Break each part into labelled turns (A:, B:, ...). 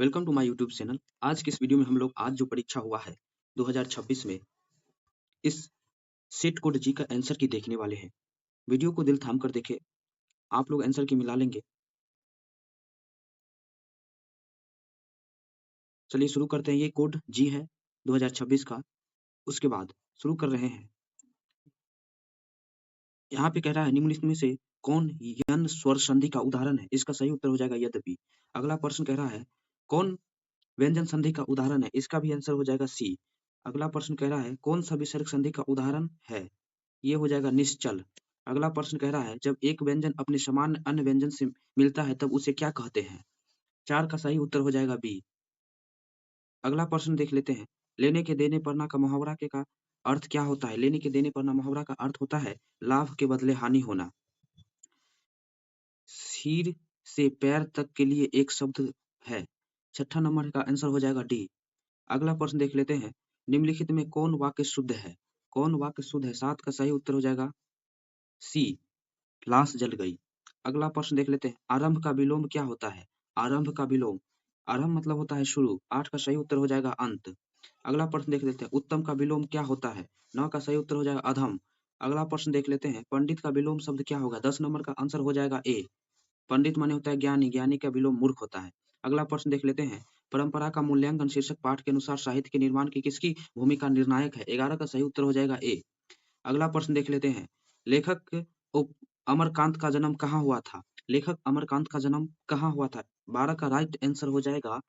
A: Welcome to my YouTube channel. आज की इस वीडियो में हम लोग आज जो परीक्षा हुआ है 2026 में इस सेट कोड जी का आंसर की देखने वाले हैं। वीडियो को दिल थाम कर देखें, आप लोग आंसर की मिला लेंगे। चलिए शुरू करते हैं। ये कोड जी है 2026 का। उसके बाद शुरू कर रहे हैं। यहाँ पे कह रहा है निम्नलिखित में से कौन यन स्वर संधि का उदाहरण है। इसका सही उत्तर हो जाएगा यद्यपि। अगला प्रश्न कह रहा है कौन व्यंजन संधि का उदाहरण है। इसका भी आंसर हो जाएगा सी। अगला प्रश्न कह रहा है कौन सा विसर्ग संधि का उदाहरण है। ये हो जाएगा निश्चल। अगला प्रश्न कह रहा है जब एक व्यंजन अपने समान अन्य व्यंजन से मिलता है तब उसे क्या कहते हैं। 4 का सही उत्तर हो जाएगा बी। अगला प्रश्न देख लेते हैं। लेने के देने पर ना का मुहावरा के का अर्थ क्या होता है। लेने के देने पर ना मुहावरा का अर्थ होता है लाभ के बदले हानि होना। सिर से पैर तक के लिए एक शब्द है। 6ठा नंबर का आंसर हो जाएगा डी। अगला प्रश्न देख लेते हैं। निम्नलिखित में कौन वाक्य शुद्ध है। कौन वाक्य शुद्ध है। 7 का सही उत्तर हो जाएगा सी। लाश जल गई। अगला प्रश्न देख लेते हैं। आरंभ का विलोम क्या होता है। आरंभ का विलोम। आरंभ मतलब होता है शुरू। 8 का सही उत्तर हो जाएगा अंत। अगला प्रश्न देख लेते हैं। उत्तम का विलोम क्या होता है। 9 का सही उत्तर हो जाएगा अधम। अगला प्रश्न देख लेते हैं। पंडित का विलोम शब्द क्या होगा। 10 नंबर का आंसर हो जाएगा ए। पंडित माने होता है ज्ञानी, ज्ञानी का विलोम मूर्ख होता है। अगला प्रश्न देख लेते हैं। परंपरा का मूल्यांकन शीर्षक पाठ के अनुसार साहित्य के निर्माण की किसकी भूमिका निर्णायक है। 11 का सही उत्तर हो जाएगा ए। अगला प्रश्न देख लेते हैं। लेखक अमरकांत का जन्म कहाँ हुआ था। लेखक अमरकांत का जन्म कहाँ हुआ था। 12 का राइट आंसर हो जाएगा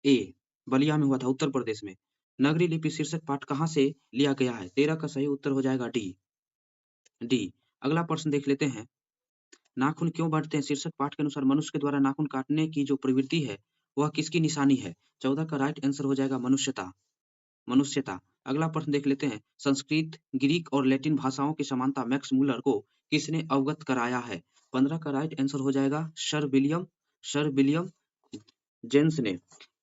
A: ए। बलिया में हुआ था, उत्तर प्रदेश में। नगरी लिपि शीर्षक पाठ कहाँ से लिया गया है। 13 का सही उत्तर हो जाएगा डी। डी। अगला प्रश्न देख लेते हैं। नाखून क्यों बढ़ते हैं। शीर्षक पाठ के अनुसार मनुष्य के द्वारा नाखून काटने की जो प्रवृत्ति है वह किसकी निशानी है। 14 का राइट आंसर हो जाएगा मनुष्यता। मनुष्यता। अगला प्रश्न देख लेते हैं। संस्कृत, ग्रीक और लैटिन भाषाओं की समानता मैक्स मूलर को किसने अवगत कराया है। 15 का राइट आंसर हो जाएगा सर विलियम जेम्स ने।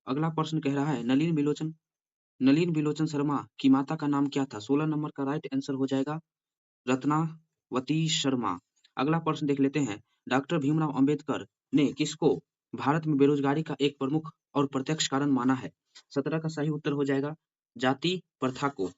A: अगला प्रश्न कह रहा है नलिन बिलोचन शर्मा की माता का नाम क्या था। 16 नंबर का राइट आंसर हो जाएगा रत्नावती शर्मा। अगला प्रश्न देख लेते हैं। डॉक्टर भीमराव अंबेडकर ने किसको भारत में बेरोजगारी का एक प्रमुख और प्रत्यक्ष कारण माना है। 17 का सही उत्तर हो जाएगा जाति प्रथा को।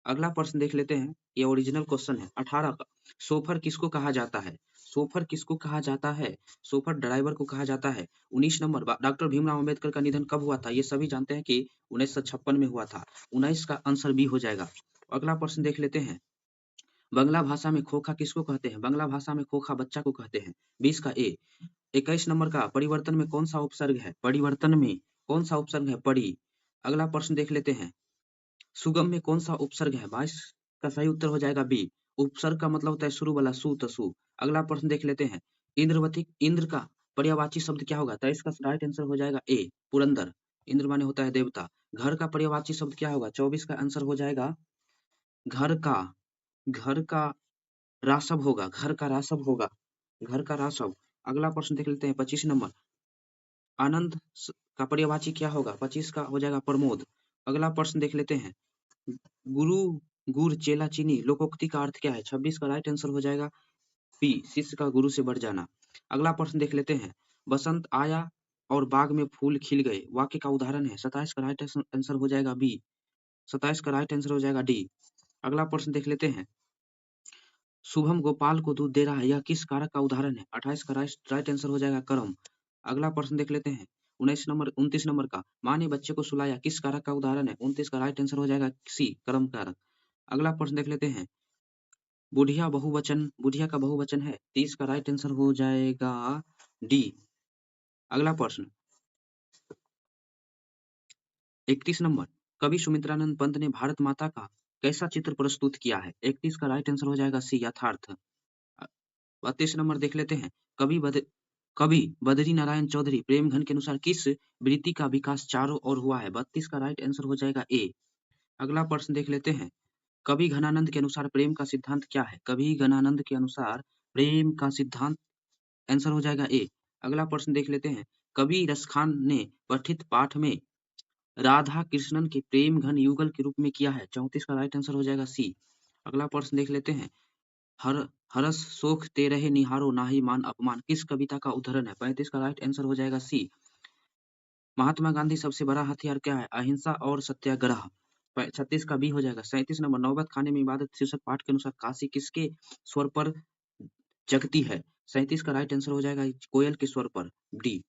A: अगला प्रश्न देख लेते हैं। ये ओरिजिनल क्वेश्चन है। 18 का सोफर किसको कहा जाता है। सोफर किसको कहा जाता है। सोफर ड्राइवर को कहा जाता है। 19 नंबर डॉक्टर भीमराव अंबेडकर का निधन कब हुआ था। ये सभी जानते हैं कि 1956 में हुआ था। 19 का आंसर बी हो जाएगा। अगला प्रश्न देख लेते हैं। बंगला भाषा में खोखा किसको कहते हैं। बंगला भाषा में खोखा बच्चा को कहते हैं। 20 का ए। 21 नंबर का परिवर्तन में कौन सा उपसर्ग है। परिवर्तन में कौन सा उपसर्ग है पड़ी। अगला प्रश्न देख लेते हैं। सुगम में कौन सा उपसर्ग है। 22 का सही उत्तर हो जाएगा बी। उपसर्ग का मतलब होता है शुरू वाला सु तसु। अगला प्रश्न देख लेते हैं। इंद्रवती इंद्र का पर्यायवाची शब्द क्या होगा। 23 का राइट आंसर हो जाएगा ए पुरंदर। इंद्र माने होता है देवता। घर का पर्यायवाची शब्द क्या होगा। 24 का आंसर हो जाएगा घर का। घर का रासव होगा। घर का रासव होगा। घर का रासव। अगला प्रश्न देख लेते हैं। 25 नंबर आनंद का पर्यायवाची क्या होगा। 25 का हो जाएगा प्रमोद। अगला प्रश्न देख लेते हैं। गुरु गुर चेला चीनी लोकोक्ति का अर्थ क्या है। 26 का राइट आंसर हो जाएगा बी शिष्य का गुरु से बढ़ जाना। अगला प्रश्न देख लेते हैं। बसंत आया और बाग में फूल खिल गए वाक्य का उदाहरण है। 27 का राइट आंसर हो जाएगा बी। 27 का राइट आंसर हो जाएगा डी। अगला प्रश्न देख लेते हैं। शुभम गोपाल को दूध दे रहा है यह किस कारक का उदाहरण है। 28 का राइट आंसर हो जाएगा कर्म। अगला प्रश्न देख लेते हैं। 29 नंबर का माँ ने बच्चे को सुलाया किस कारक का उदाहरण है। 29 का राइट आंसर हो जाएगा सी कर्म कारक। अगला प्रश्न देख लेते हैं। बुढ़िया का बहुवचन है। 30 का राइट आंसर हो जाएगा डी। अगला प्रश्न 31 नंबर कवि सुमित्रानंद पंत ने भारत माता का कैसा चित्र प्रस्तुत किया है। 31 का राइट आंसर हो जाएगा सी यथार्थ। 32 नंबर देख लेते हैं। कवि बद्री नारायण चौधरी प्रेम घन के अनुसार किस वृत्ति का विकास चारों ओर हुआ है। 32 का राइट आंसर हो जाएगा ए। अगला प्रश्न देख लेते हैं। कवि घनानंद के अनुसार प्रेम का सिद्धांत क्या है। कवि घनानंद के अनुसार प्रेम का सिद्धांत आंसर हो जाएगा ए। अगला प्रश्न देख लेते हैं। कवि रसखान ने पठित पाठ में राधा कृष्णन के प्रेम घन युगल के रूप में किया है। 34 का राइट आंसर हो जाएगा सी। अगला प्रश्न देख लेते हैं। हर हरस सोख ते रहे निहारो नाही मान अपमान किस कविता का उदाहरण है। 35 का राइट आंसर हो जाएगा सी। महात्मा गांधी सबसे बड़ा हथियार क्या है? अहिंसा और सत्याग्रह। 36 का बी हो जाएगा। 37 नंबर, नौबत खाने में इबादत शीर्षक पाठ के अनुसार काशी किसके स्वर पर जगती है? 37 का राइट आंसर हो जाएगा कोयल के स्वर पर, डी।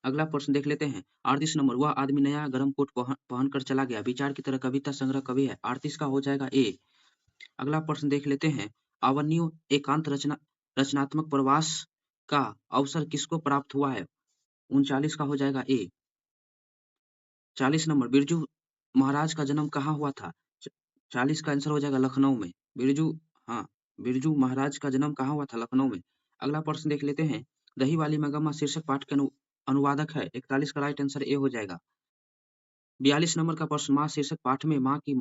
A: अगला प्रश्न देख लेते हैं। 38 नंबर, वह आदमी नया गर्म कोट पहन कर चला गया, विचार की तरह कविता संग्रह कवि है। 38 का हो जाएगा ए। अगला प्रश्न देख लेते हैं। अवन्यू एकांत रचनात्मक प्रवास का अवसर किसको प्राप्त हुआ है? 39 का हो जाएगा ए। 40 नंबर, बिरजू महाराज का जन्म कहाँ हुआ था? 40 का आंसर हो जाएगा लखनऊ में। बिरजू महाराज का जन्म कहाँ हुआ था? लखनऊ में। अगला प्रश्न देख लेते हैं। दही वाली मगम्मा शीर्षक पाठ के अनुवादक है। 41 का राइट आंसर ए हो जाएगा। 42 नंबर का प्रश्न, माँ शीर्षक पाठ में माँ की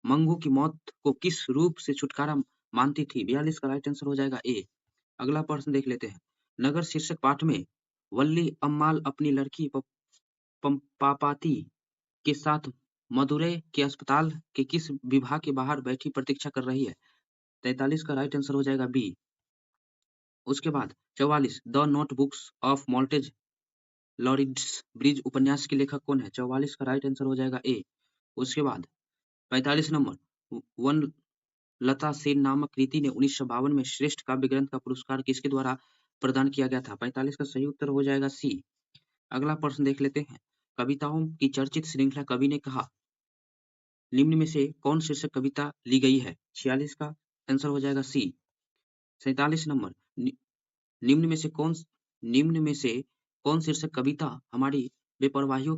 A: मंगू की मौत को किस रूप से छुटकारा मानती थी? 42 का राइट आंसर हो जाएगा ए। अगला प्रश्न देख लेते हैं। नगर शीर्षक पाठ में वल्ली अम्माल अपनी लड़की पापाती के साथ मदुरै के अस्पताल के किस विभाग के बाहर बैठी प्रतीक्षा कर रही है? 43 का राइट आंसर हो जाएगा बी। उसके बाद 44, द नोटबुक्स ऑफ मोल्टेज लॉरिड्स ब्रिज उपन्यास के लेखक कौन है? 44 का राइट आंसर हो जाएगा ए। उसके बाद 45 नंबर, वन लता सेन नामक कृति ने 1952 में श्रेष्ठ काव्य ग्रंथ का पुरस्कार किसके द्वारा प्रदान किया गया था? 45 का सही उत्तर हो जाएगा सी। अगला प्रश्न देख लेते हैं। कविताओं की चर्चित श्रृंखला कवि ने कहा, निम्न में से कौन शीर्षक कविता ली गई है? 46 का आंसर हो जाएगा सी। 47 नंबर, निम्न में से कौन शीर्षक कविता हमारी बेपरवाहियों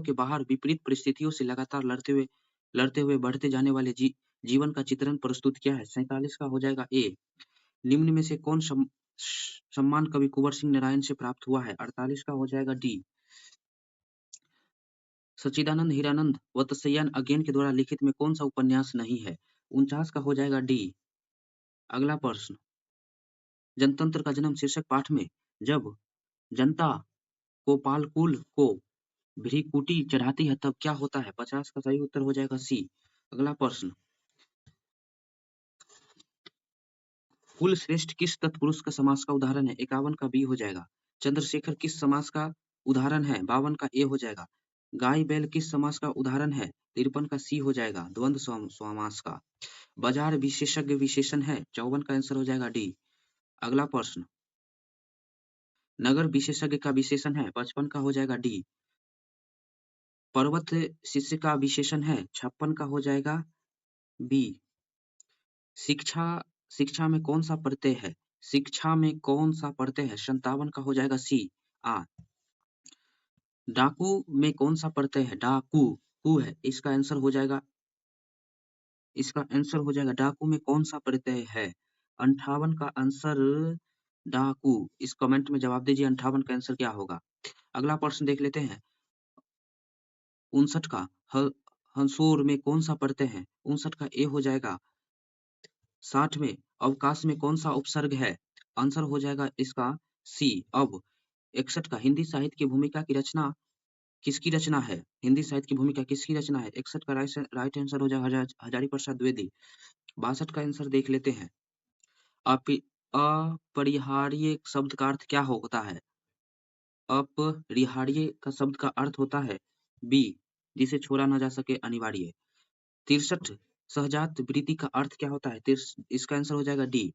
A: के बाहर विपरीत परिस्थितियों से लगातार लड़ते हुए बढ़ते जाने वाले जीवन का चित्रण प्रस्तुत किया है? 47 का हो जाएगा ए। निम्न में से कौन सम्मान कवि कुंवर सिंह नारायण से प्राप्त हुआ है? 48 का हो जाएगा डी। सच्चिदानंद हीरानंद वत्सयायन अज्ञेय के द्वारा लिखित में कौन सा उपन्यास नहीं है? 49 का हो जाएगा डी। अगला प्रश्न, जनतंत्र का जन्म शीर्षक पाठ में जब जनता गोपालकुल को भ्रिकुटी चढ़ाती है तब क्या होता है? 50 का सही उत्तर हो जाएगा सी। अगला प्रश्न, कुल श्रेष्ठ किस तत्पुरुष का समास का उदाहरण है? 51 का बी हो जाएगा। चंद्रशेखर किस समास का उदाहरण है? 52 का ए हो जाएगा। गाय बैल किस समास का उदाहरण है? 53 का सी हो जाएगा, द्वंद्व समास का। बाजार विशेषज्ञ विशेषण है? 54 का आंसर हो जाएगा डी। अगला प्रश्न, नगर विशेषज्ञ का विशेषण है? 55 का हो जाएगा डी। पर्वत शिष्य का विशेषण है? 56 का हो जाएगा बी। शिक्षा में कौन सा प्रत्यय है? शिक्षा में कौन सा प्रत्यय है? 57 का हो जाएगा सी। डाकू में कौन सा प्रत्यय है? डाकू कु है, इसका आंसर हो जाएगा डाकू में कौन सा प्रत्यय है? 58 का आंसर डाकू। इस कमेंट में जवाब दीजिए 58 का आंसर क्या होगा। अगला प्रश्न देख लेते हैं। 59 का हंसोर में कौन सा प्रत्यय है? 59 का ए हो जाएगा। 60 में अवकाश में कौन सा उपसर्ग है? आंसर हो जाएगा इसका सी। अब 61 का हिंदी साहित्य की भूमिका की रचना किसकी रचना है? हिंदी साहित्य की भूमिका किसकी रचना है? 61 का राइट आंसर हो जाएगा हजारी प्रसाद द्विवेदी। 62 का आंसर देख लेते हैं। अपरिहार्य शब्द का अर्थ क्या होता है? अपरिहार्य का शब्द का अर्थ होता है बी, जिसे छोड़ा न जा सके, अनिवार्य। 63 सहजात वृत्ति का अर्थ क्या होता है? इसका आंसर हो जाएगा डी।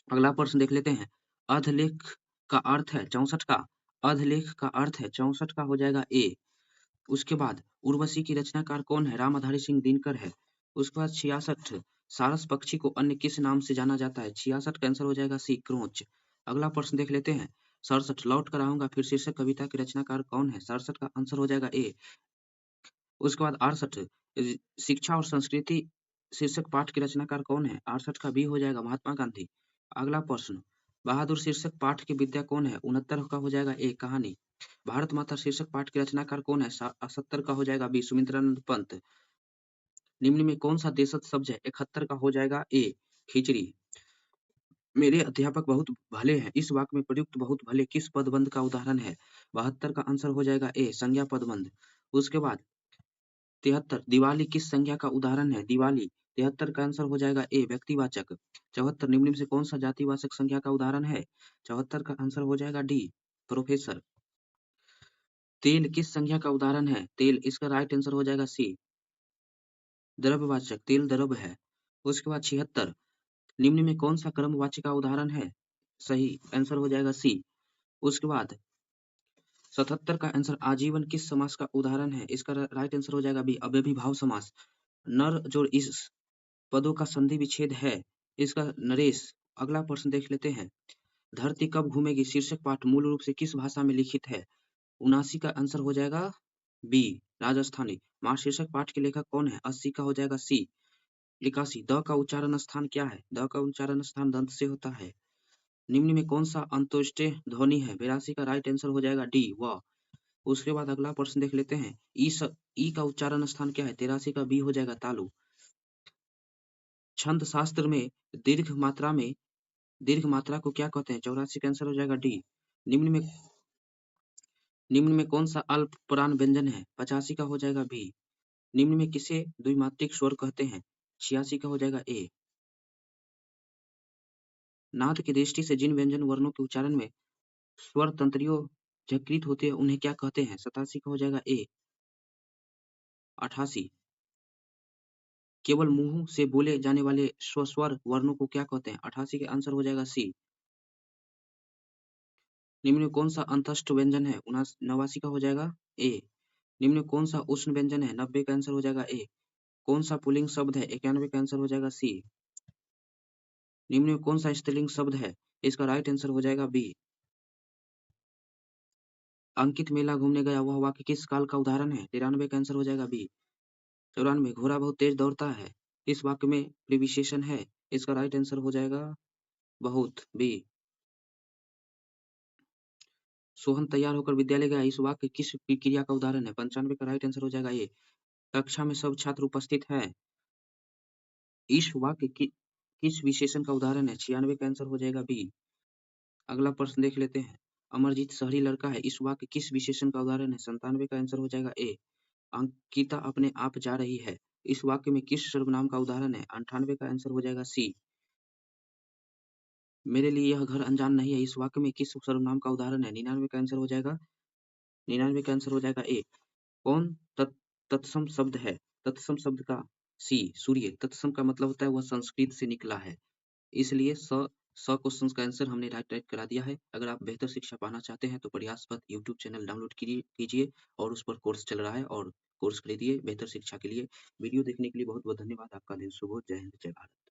A: अगला प्रश्न देख लेते हैं। अधलेख का अर्थ है? 64 का अधलेख का अर्थ है? 64 का हो जाएगा ए। उसके बाद उर्वशी की रचनाकार कौन है? रामधारी सिंह दिनकर है। उसके बाद 66 सारस पक्षी को अन्य किस नाम से जाना जाता है? 66 का आंसर हो जाएगा सी, क्रोच। अगला प्रश्न देख लेते हैं। 67 लौट कर आऊंगा फिर शीर्षक कविता के रचनाकार कौन है? 67 का आंसर हो जाएगा ए। उसके बाद 68 शिक्षा और संस्कृति शीर्षक पाठ के रचनाकार कौन है? 68 का बी हो जाएगा महात्मा गांधी। अगला प्रश्न, बहादुर शीर्षक पाठ की विद्या कौन है? 69 का हो जाएगा ए, कहानी। भारत माता शीर्षक पाठ के रचनाकार कौन है? 70 का हो जाएगा बी, सुमित्रानंद पंत। निम्न में कौन सा देशज शब्द है? 71 का हो जाएगा ए, खिचड़ी। मेरे अध्यापक बहुत भले हैं, इस वाक्य में प्रयुक्त बहुत भले किस पदबंध का उदाहरण है? 72 का आंसर हो जाएगा ए, संज्ञा पदबंध। उसके बाद 73 दिवाली किस संज्ञा का उदाहरण है? दिवाली। 73 का आंसर हो जाएगा ए, व्यक्तिवाचक। 74 निम्न में से कौन सा जातिवाचक संज्ञा का उदाहरण है? 74 का आंसर हो जाएगा डी, प्रोफेसर। तेल किस संज्ञा का उदाहरण है? तेल, इसका राइट आंसर हो जाएगा सी, द्रव्यवाचक, तेल द्रव है। उसके बाद 76, निम्न में कौन सा क्रमवाची का उदाहरण है? सही आंसर हो जाएगा सी। उसके बाद 77 का आंसर आजीवन किस समास का उदाहरण है? इसका राइट आंसर हो जाएगा बी, अव्ययीभाव समास। नर जो इस पदों का संधि विच्छेद है, इसका नरेश। अगला प्रश्न देख लेते हैं। धरती कब घूमेगी शीर्षक पाठ मूल रूप से किस भाषा में लिखित है? 79 का आंसर हो जाएगा बी, राजस्थानी। मां शीर्षक पाठ के लेखक कौन है? 80 का हो जाएगा सी। 81, द का उच्चारण स्थान क्या है? द का उच्चारण स्थान दंत से होता है। निम्न में कौन सा अंत्योष्टय ध्वनि है? 82 का राइट आंसर हो जाएगा डी, व। उसके बाद अगला प्रश्न देख लेते हैं। ई का उच्चारण स्थान क्या है? 83 का बी हो जाएगा तालु। छंद शास्त्र में दीर्घ मात्रा को क्या कहते हैं? 84 का आंसर हो जाएगा डी। निम्न में कौन सा अल्प प्राण व्यंजन है? 85 का हो जाएगा बी। निम्न में किसे द्विमात्रिक स्वर कहते हैं? 86 का हो जाएगा ए। नाद की दृष्टि से जिन व्यंजन वर्णों के उच्चारण में स्वर तंत्रियों झकृत होते हैं उन्हें क्या कहते हैं? 87 का हो जाएगा ए। 88, केवल मुंह से बोले जाने वाले स्वस्वर वर्णों को क्या कहते हैं? 88 का आंसर हो जाएगा सी। निम्न में कौन सा अंतस्थ व्यंजन है? 89 का हो जाएगा ए। निम्न में कौन सा उष्ण व्यंजन है? 90 का आंसर हो जाएगा ए। कौन सा पुल्लिंग शब्द है? 91 का आंसर हो जाएगा सी। निम्न में कौन सा स्त्रीलिंग शब्द है? इसका राइट आंसर हो जाएगा बी। अंकित मेला घूमने गया वह वाक्य किस काल का उदाहरण है? 93 का आंसर हो जाएगा बी। 94, घोड़ा बहुत तेज दौड़ता है, इस वाक्य में प्रिविशेषण है, इसका राइट आंसर हो जाएगा बहुत, बी। सोहन तैयार होकर विद्यालय गया, इस वाक्य किस क्रिया का उदाहरण है? 95 का राइट आंसर हो जाएगा ए। कक्षा में सब छात्र उपस्थित है, इस वाक्य किस विशेषण का उदाहरण है? 96 का आंसर हो जाएगा बी। अगला प्रश्न देख लेते हैं। अमरजीत शहरी लड़का है, इस वाक्य किस विशेषण का उदाहरण है? 97 का आंसर हो जाएगा ए। अंकिता अपने आप जा रही है, इस वाक्य में किस सर्वनाम का उदाहरण है? 98 का आंसर हो जाएगा सी। मेरे लिए यह घर अनजान नहीं है, इस वाक्य में किस सर्वनाम का उदाहरण है? 99 का आंसर हो जाएगा 99 का आंसर हो जाएगा ए। कौन तत्सम शब्द है? तत्सम शब्द का सी, सूर्य। तत्सम का मतलब होता है वह संस्कृत से निकला है, इसलिए स क्वेश्चन का आंसर हमने राइट करा दिया है। अगर आप बेहतर शिक्षा पाना चाहते हैं तो प्रयास पथ यूट्यूब चैनल डाउनलोड कीजिए और उस पर कोर्स चल रहा है और कोर्स खरीदिए बेहतर शिक्षा के लिए। वीडियो देखने के लिए बहुत बहुत धन्यवाद। आपका दिन शुभ हो। जय हिंद, जय भारत।